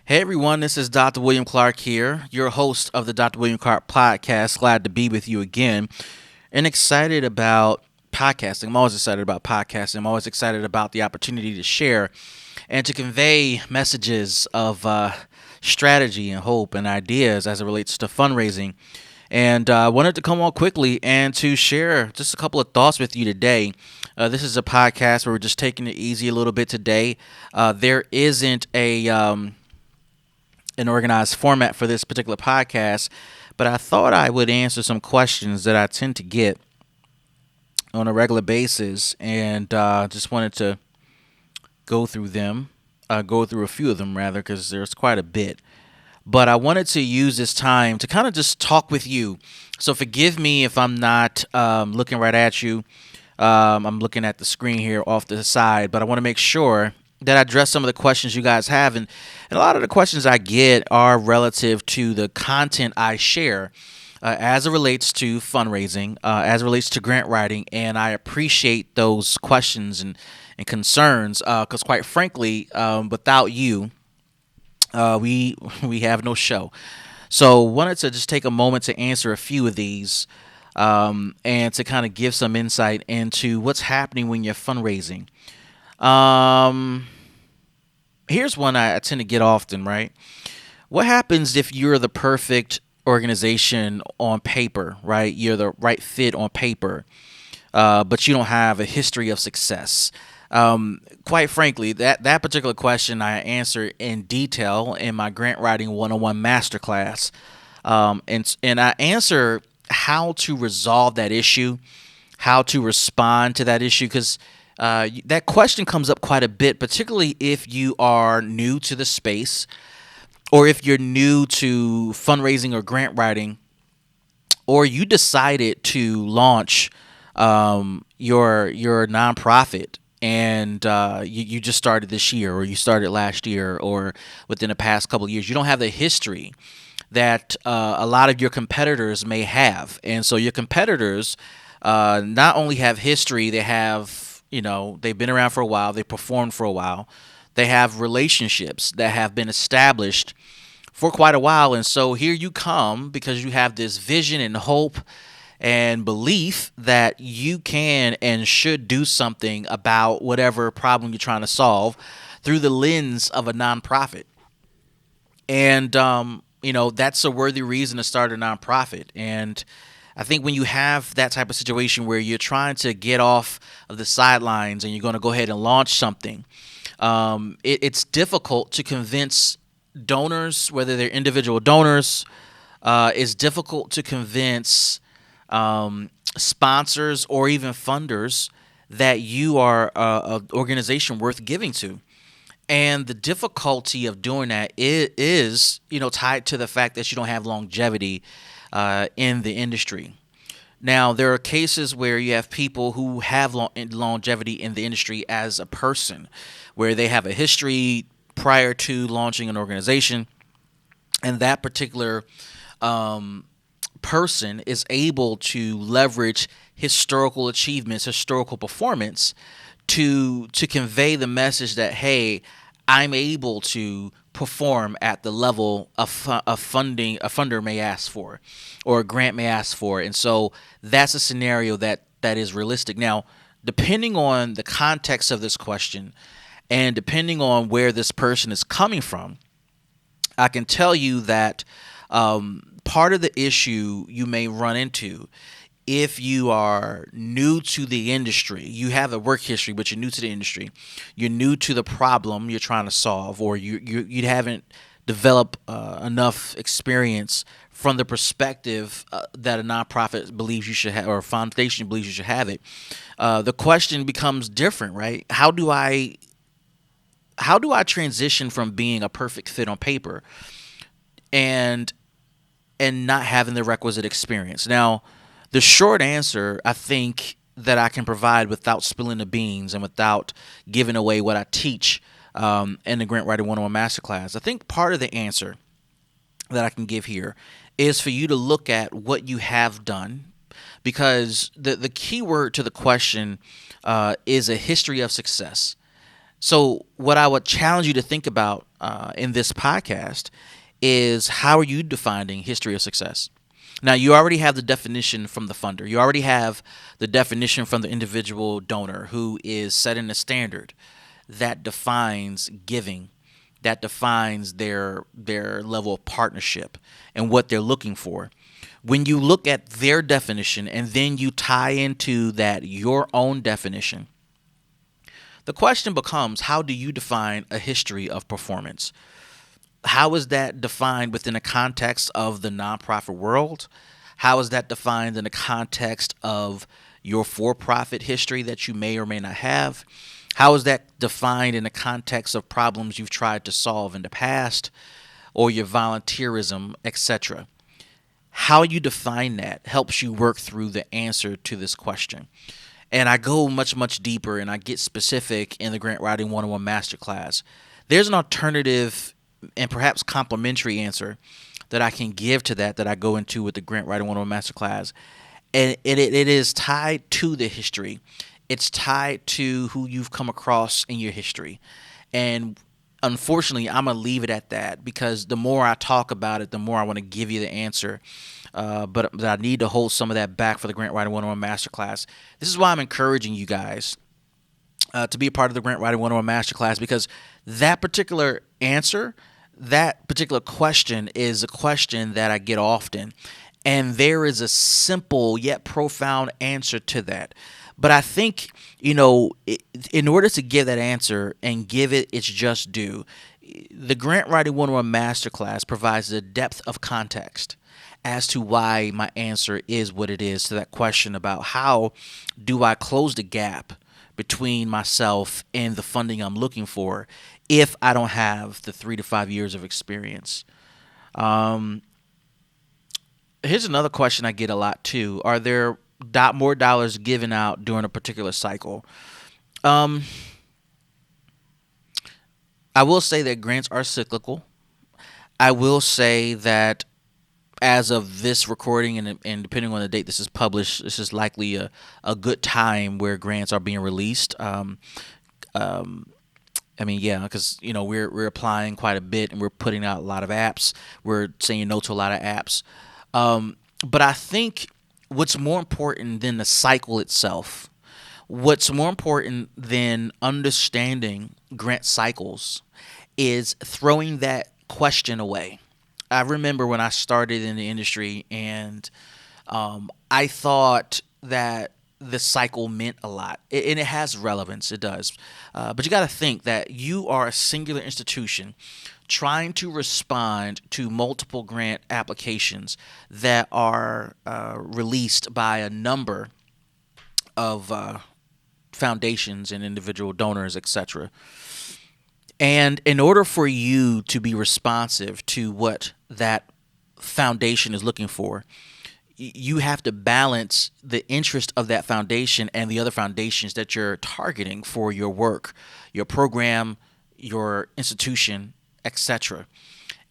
Hey everyone, this is Dr. William Clark here, your host of the Dr. William Clark podcast. Glad to be with you again and excited about podcasting. I'm always excited about podcasting. I'm always excited about the opportunity to share and to convey messages of strategy and hope and ideas as it relates to fundraising. And I wanted to come on quickly and to share just a couple of thoughts with you today. This is a podcast where we're just taking it easy a little bit today. There isn't an organized format for this particular podcast, but I thought I would answer some questions that I tend to get on a regular basis, and just wanted to go through them, go through a few of them rather, because there's quite a bit. But I wanted to use this time to kind of just talk with you. So forgive me if I'm not looking right at you. I'm looking at the screen here off the side, but I want to make sure that I address some of the questions you guys have. And a lot of the questions I get are relative to the content I share as it relates to fundraising, as it relates to grant writing. And I appreciate those questions and concerns because, quite frankly, without you, we have no show. So wanted to just take a moment to answer a few of these and to kind of give some insight into what's happening when you're fundraising. Here's one I tend to get often, right? What happens if you're the perfect organization on paper, right? You're the right fit on paper, but you don't have a history of success. Quite frankly, that particular question I answer in detail in my grant writing 101 masterclass. And I answer how to resolve that issue, how to respond to that issue, because that question comes up quite a bit, particularly if you are new to the space or if you're new to fundraising or grant writing, or you decided to launch your nonprofit and you just started this year, or you started last year, or within the past couple of years. You don't have the history that a lot of your competitors may have. And so your competitors not only have history, they have, they've been around for a while, they performed for a while, they have relationships that have been established for quite a while. And so here you come because you have this vision and hope and belief that you can and should do something about whatever problem you're trying to solve through the lens of a nonprofit. And, that's a worthy reason to start a nonprofit. And I think when you have that type of situation where you're trying to get off of the sidelines and you're going to go ahead and launch something, it's difficult to convince donors, whether they're individual donors. It's difficult to convince sponsors or even funders that you are an organization worth giving to. And the difficulty of doing that is tied to the fact that you don't have longevity in the industry. Now, there are cases where you have people who have longevity in the industry as a person, where they have a history prior to launching an organization, and that particular person is able to leverage historical achievements, historical performance to convey the message that, hey, I'm able to perform at the level of funding a funder may ask for, or a grant may ask for. And so that's a scenario that is realistic. Now, depending on the context of this question and depending on where this person is coming from, I can tell you that part of the issue you may run into if you are new to the industry, you have a work history, but you're new to the industry, you're new to the problem you're trying to solve, or you haven't developed enough experience from the perspective that a nonprofit believes you should have, or a foundation believes you should have it. The question becomes different, right? How do I transition from being a perfect fit on paper and not having the requisite experience? Now, the short answer, I think, that I can provide without spilling the beans and without giving away what I teach in the Grant Writing 101 Masterclass, I think part of the answer that I can give here is for you to look at what you have done, because the key word to the question is a history of success. So what I would challenge you to think about in this podcast is, how are you defining history of success? Now, you already have the definition from the funder. You already have the definition from the individual donor who is setting a standard that defines giving, that defines their level of partnership and what they're looking for. When you look at their definition and then you tie into that your own definition, the question becomes, how do you define a history of performance? How is that defined within the context of the nonprofit world? How is that defined in the context of your for-profit history that you may or may not have? How is that defined in the context of problems you've tried to solve in the past, or your volunteerism, etc.? How you define that helps you work through the answer to this question. And I go much, much deeper and I get specific in the Grant Writing 101 Masterclass. There's an alternative and perhaps complementary answer that I can give to that I go into with the Grant Writing 101 Masterclass. And it is tied to the history. It's tied to who you've come across in your history. And unfortunately, I'm going to leave it at that, because the more I talk about it, the more I want to give you the answer. But I need to hold some of that back for the Grant Writing 101 Masterclass. This is why I'm encouraging you guys to be a part of the Grant Writing 101 Masterclass, because that particular answer, that particular question is a question that I get often. And there is a simple yet profound answer to that. But I think, in order to give that answer and give it its just due, the Grant Writing 101 Masterclass provides a depth of context as to why my answer is what it is to that question about how do I close the gap between myself and the funding I'm looking for if I don't have the 3 to 5 years of experience. Here's another question I get a lot too. Are there more dollars given out during a particular cycle? I will say that grants are cyclical. I will say that as of this recording, and depending on the date this is published, this is likely a good time where grants are being released. Because we're applying quite a bit and we're putting out a lot of apps. We're saying no to a lot of apps. But I think what's more important than the cycle itself, what's more important than understanding grant cycles, is throwing that question away. I remember when I started in the industry, and I thought that the cycle meant a lot, and it has relevance. It does. But you got to think that you are a singular institution trying to respond to multiple grant applications that are released by a number of foundations and individual donors, etc. And in order for you to be responsive to what that foundation is looking for, you have to balance the interest of that foundation and the other foundations that you're targeting for your work, your program, your institution, etc.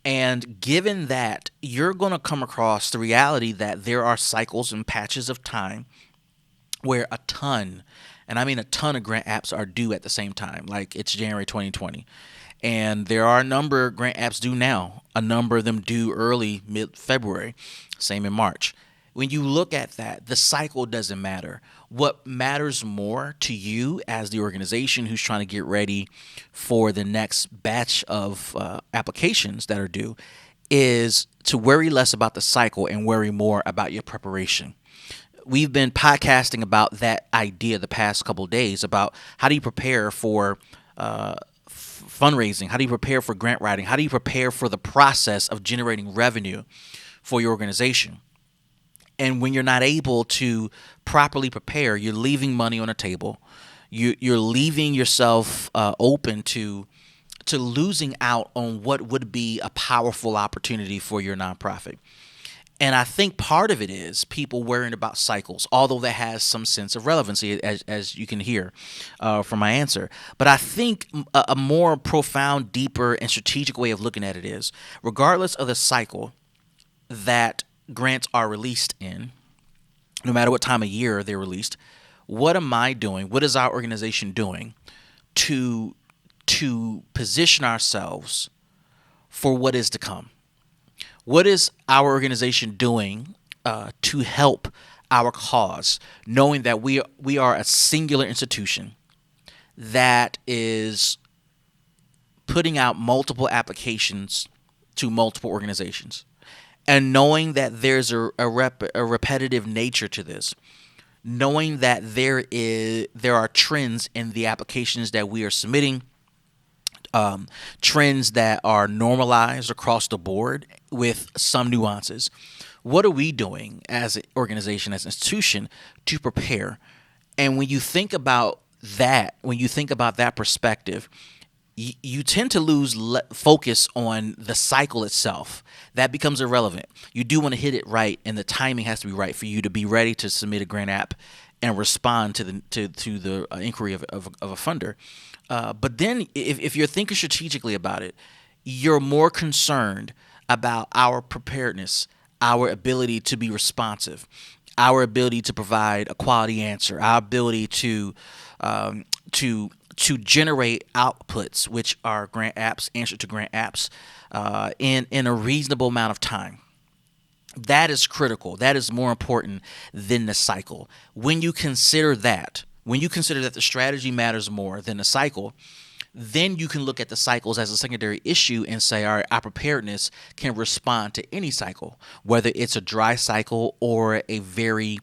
And given that, you're going to come across the reality that there are cycles and patches of time where a ton, and I mean a ton, of grant apps are due at the same time, like it's January 2020. And there are a number of grant apps due now, a number of them due early, mid-February, same in March. When you look at that, the cycle doesn't matter. What matters more to you as the organization who's trying to get ready for the next batch of applications that are due is to worry less about the cycle and worry more about your preparation. We've been podcasting about that idea the past couple of days about how do you prepare for fundraising? How do you prepare for grant writing? How do you prepare for the process of generating revenue for your organization? And when you're not able to properly prepare, you're leaving money on the table. You're leaving yourself open to losing out on what would be a powerful opportunity for your nonprofit. And I think part of it is people worrying about cycles, although that has some sense of relevancy, as you can hear from my answer. But I think a more profound, deeper, and strategic way of looking at it is, regardless of the cycle that grants are released in, no matter what time of year they're released, what am I doing? What is our organization doing to position ourselves for what is to come. What is our organization doing to help our cause, knowing that we are a singular institution that is putting out multiple applications to multiple organizations, and knowing that there's a repetitive nature to this, knowing that there are trends in the applications that we are submitting, trends that are normalized across the board with some nuances. What are we doing as an organization, as an institution, to prepare? And when you think about that perspective, you tend to lose focus on the cycle itself. That becomes irrelevant. You do want to hit it right, and the timing has to be right for you to be ready to submit a grant app and respond to the inquiry of a funder. But then, if you're thinking strategically about it, you're more concerned about our preparedness, our ability to be responsive, our ability to provide a quality answer, our ability to generate outputs, which are grant apps, answer to grant apps, in a reasonable amount of time. That is critical. That is more important than the cycle. When you consider that the strategy matters more than the cycle, then you can look at the cycles as a secondary issue and say, all right, our preparedness can respond to any cycle, whether it's a dry cycle or a very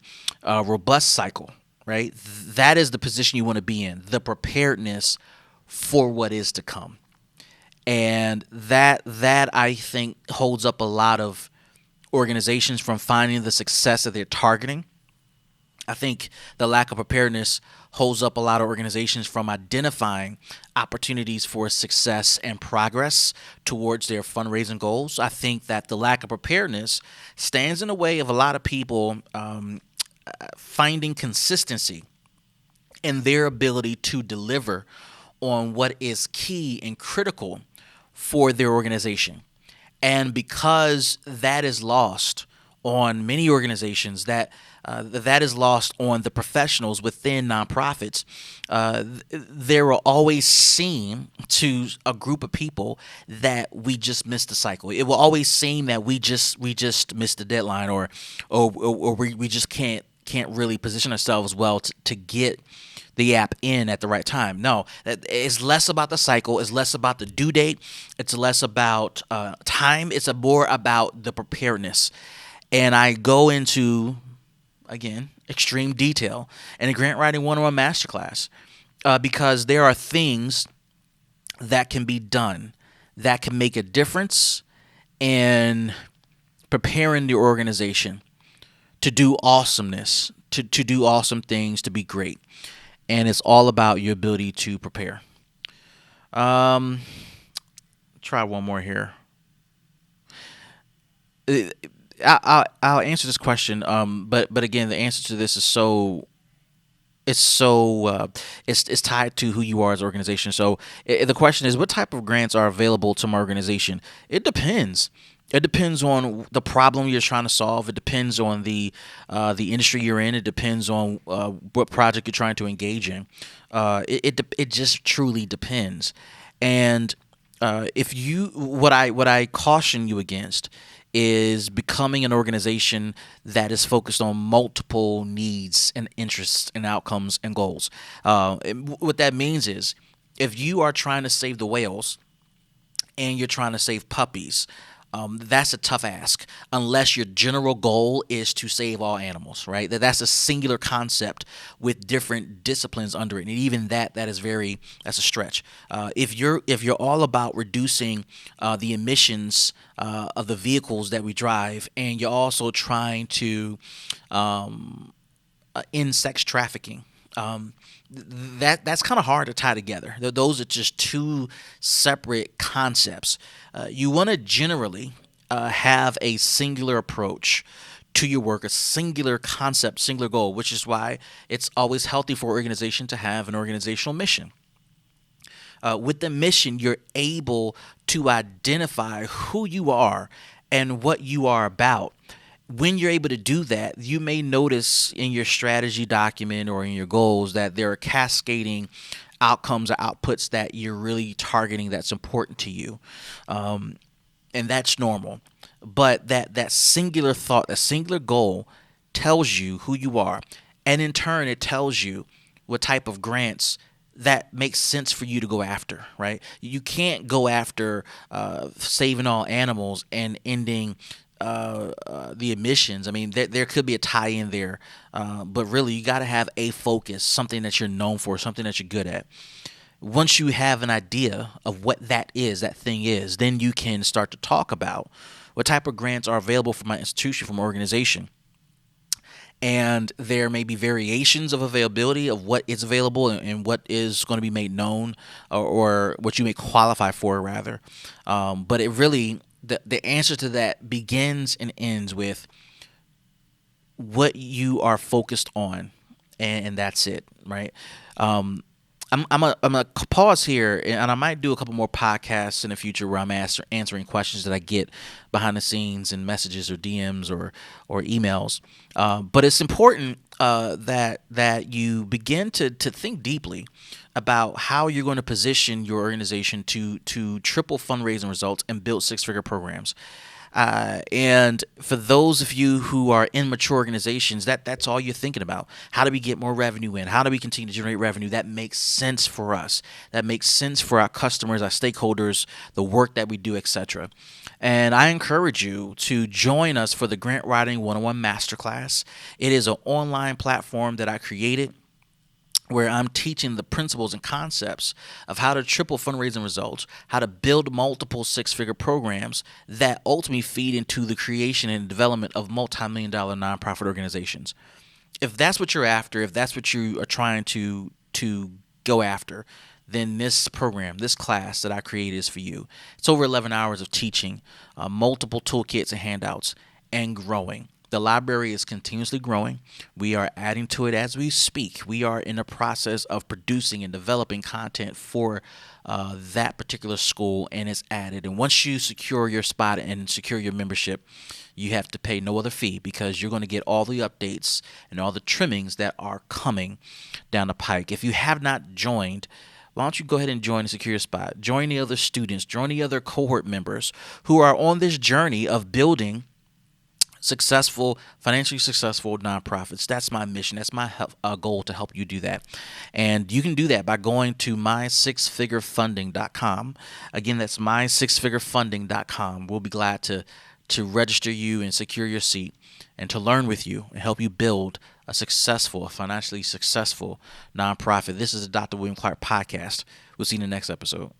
robust cycle, right? That is the position you want to be in, the preparedness for what is to come. And that I think holds up a lot of organizations from finding the success that they're targeting. I think the lack of preparedness holds up a lot of organizations from identifying opportunities for success and progress towards their fundraising goals. I think that the lack of preparedness stands in the way of a lot of people finding consistency in their ability to deliver on what is key and critical for their organization. And because that is lost on many organizations, that is lost on the professionals within nonprofits, there will always seem to a group of people that we just missed the cycle. It will always seem that we just missed the deadline, or we just can't really position ourselves well to get the app in at the right time. No, it's less about the cycle. It's less about the due date. It's less about time. It's more about the preparedness. And I go into, again, extreme detail in a Grant Writing 101 Masterclass because there are things that can be done that can make a difference in preparing the organization to do awesomeness, to do awesome things, to be great. And it's all about your ability to prepare. Try one more here. I'll answer this question. But again, the answer to this is it's tied to who you are as an organization. So the question is, what type of grants are available to my organization? It depends. It depends on the problem you're trying to solve. It depends on the industry you're in. It depends on what project you're trying to engage in. It just truly depends. And what I caution you against is becoming an organization that is focused on multiple needs and interests and outcomes and goals. What that means is, if you are trying to save the whales and you're trying to save puppies, that's a tough ask unless your general goal is to save all animals, right? That's a singular concept with different disciplines under it, and even that's a stretch. If you're all about reducing the emissions of the vehicles that we drive, and you're also trying to end sex trafficking, that's kind of hard to tie together. Those are just two separate concepts. You want to generally have a singular approach to your work, a singular concept, singular goal, which is why it's always healthy for an organization to have an organizational mission. With the mission, you're able to identify who you are and what you are about. When you're able to do that, you may notice in your strategy document or in your goals that there are cascading outcomes or outputs that you're really targeting that's important to you. and that's normal. But that singular thought, that singular goal, tells you who you are, and in turn, it tells you what type of grants that makes sense for you to go after. Right? You can't go after saving all animals and ending the emissions. I mean, there could be a tie in there, but really, you got to have a focus, something that you're known for, something that you're good at. Once you have an idea of what that thing is, then you can start to talk about what type of grants are available from my institution, from my organization. And there may be variations of availability of what is available and what is going to be made known, or what you may qualify for, rather. But it really, the answer to that begins and ends with what you are focused on, and that's it, right? I'm gonna pause here, and I might do a couple more podcasts in the future where I'm answering questions that I get behind the scenes in messages or DMs or emails. But it's important that you begin to think deeply about how you're going to position your organization to triple fundraising results and build six-figure programs. And for those of you who are in mature organizations, that's all you're thinking about. How do we get more revenue in? How do we continue to generate revenue? That makes sense for us. That makes sense for our customers, our stakeholders, the work that we do, etc. And I encourage you to join us for the Grant Writing 101 Masterclass. It is an online platform that I created where I'm teaching the principles and concepts of how to triple fundraising results, how to build multiple six-figure programs that ultimately feed into the creation and development of multi-million-dollar nonprofit organizations. If that's what you're after, if that's what you are trying to go after, then this program, this class that I created is for you. It's over 11 hours of teaching, multiple toolkits and handouts, and growing. The library is continuously growing. We are adding to it as we speak. We are in the process of producing and developing content for that particular school, and it's added. And once you secure your spot and secure your membership, you have to pay no other fee, because you're going to get all the updates and all the trimmings that are coming down the pike. If you have not joined, why don't you go ahead and join and secure your spot? Join the other students, join the other cohort members who are on this journey of building financially successful nonprofits. That's my mission. That's my goal, to help you do that. And you can do that by going to mysixfigurefunding.com. Again, that's mysixfigurefunding.com. We'll be glad to register you and secure your seat, and to learn with you and help you build a financially successful nonprofit. This is the Dr. William Clark podcast. We'll see you in the next episode.